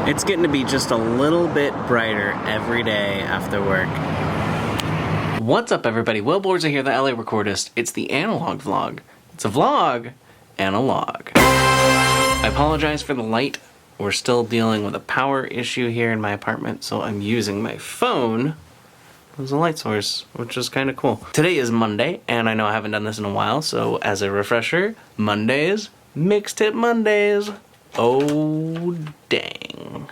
It's getting to be just a little bit brighter every day after work. What's up, everybody? Will Borza here, the LA Recordist. It's the analog vlog. It's a vlog and a log. I apologize for the light. We're still dealing with a power issue here in my apartment, so I'm using my phone as a light source, which is kind of cool. Today is Monday, and I know I haven't done this in a while, so as a refresher, Mondays, Mix Tip Mondays. Oh, dang.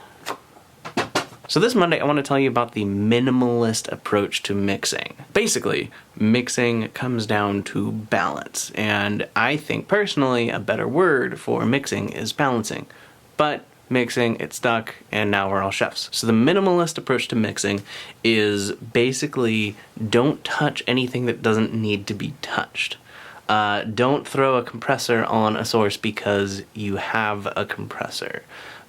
So this Monday, I want to tell you about the minimalist approach to mixing. Basically, mixing comes down to balance, and I think personally a better word for mixing is balancing. But mixing, it stuck, and now we're all chefs. So the minimalist approach to mixing is basically don't touch anything that doesn't need to be touched. Don't throw a compressor on a source because you have a compressor,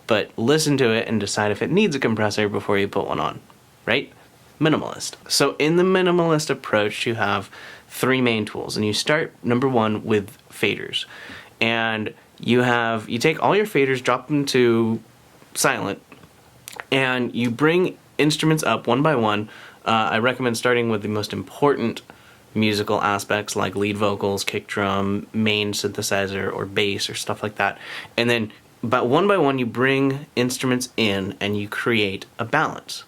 but listen to it and decide if it needs a compressor before you put one on, right? Minimalist. So in the minimalist approach, you have three main tools, and you start, number one, with faders. And you take all your faders, drop them to silent, and you bring instruments up one by one. I recommend starting with the most important musical aspects like lead vocals, kick drum, main synthesizer, or bass, or stuff like that. And then, but one by one, you bring instruments in and you create a balance.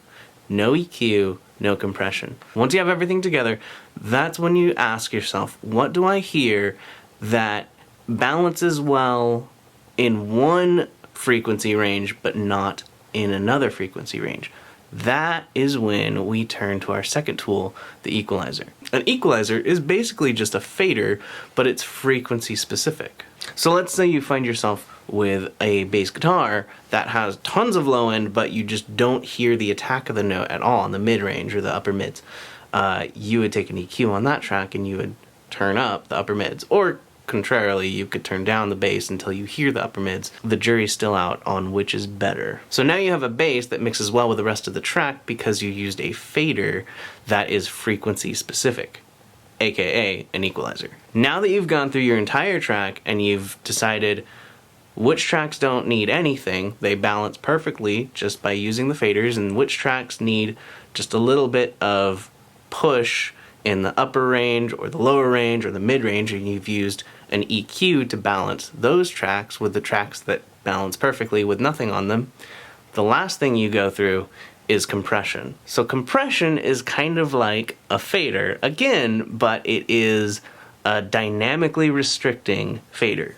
No EQ, no compression. Once you have everything together, that's when you ask yourself, what do I hear that balances well in one frequency range but not in another frequency range? That is when we turn to our second tool, the equalizer. An equalizer is basically just a fader, but it's frequency specific. So let's say you find yourself with a bass guitar that has tons of low end, but you just don't hear the attack of the note at all in the mid range or the upper mids. You would take an EQ on that track and you would turn up the upper mids, or contrarily, you could turn down the bass until you hear the upper mids. The jury's still out on which is better. So now you have a bass that mixes well with the rest of the track because you used a fader that is frequency specific, aka an equalizer. Now that you've gone through your entire track and you've decided which tracks don't need anything, they balance perfectly just by using the faders, and which tracks need just a little bit of push in the upper range or the lower range or the mid range, and you've used an EQ to balance those tracks with the tracks that balance perfectly with nothing on them. The last thing you go through is compression. So compression is kind of like a fader again, but it is a dynamically restricting fader.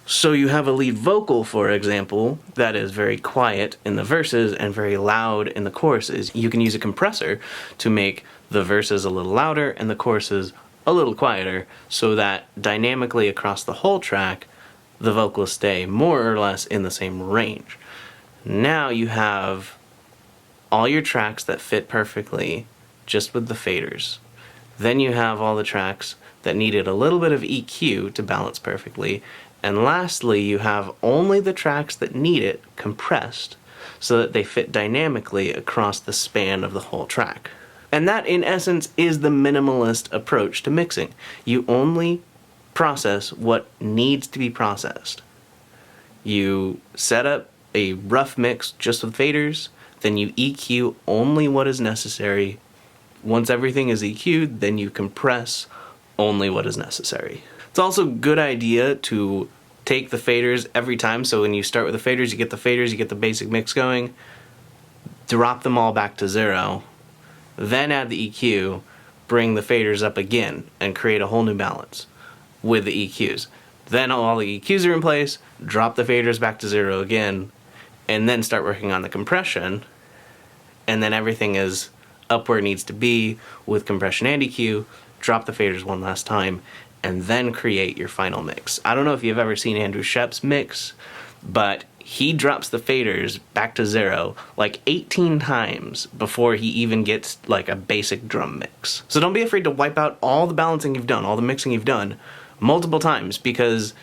So you have a lead vocal, for example, that is very quiet in the verses and very loud in the choruses. You can use a compressor to make the verses a little louder and the choruses a little quieter, so that dynamically across the whole track, the vocals stay more or less in the same range. Now you have all your tracks that fit perfectly just with the faders. Then you have all the tracks that needed a little bit of EQ to balance perfectly. And lastly, you have only the tracks that need it compressed so that they fit dynamically across the span of the whole track. And that, in essence, is the minimalist approach to mixing. You only process what needs to be processed. You set up a rough mix just with faders, then you EQ only what is necessary. Once everything is EQ'd, then you compress only what is necessary. It's also a good idea to take the faders every time. So when you start with the faders, you get the basic mix going, drop them all back to zero, then add the EQ, bring the faders up again, and create a whole new balance with the EQs. Then all the EQs are in place, drop the faders back to zero again, and then start working on the compression, and then everything is up where it needs to be with compression and EQ, drop the faders one last time, and then create your final mix. I don't know if you've ever seen Andrew Shep's mix, but he drops the faders back to zero like 18 times before he even gets like a basic drum mix. So don't be afraid to wipe out all the balancing you've done, all the mixing you've done, multiple times, because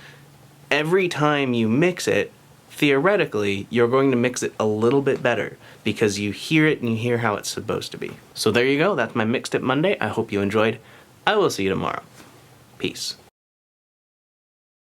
every time you mix it, theoretically, you're going to mix it a little bit better because you hear it and you hear how it's supposed to be. So there you go, that's my Mixed Tip Monday. I hope you enjoyed. I will see you tomorrow. Peace.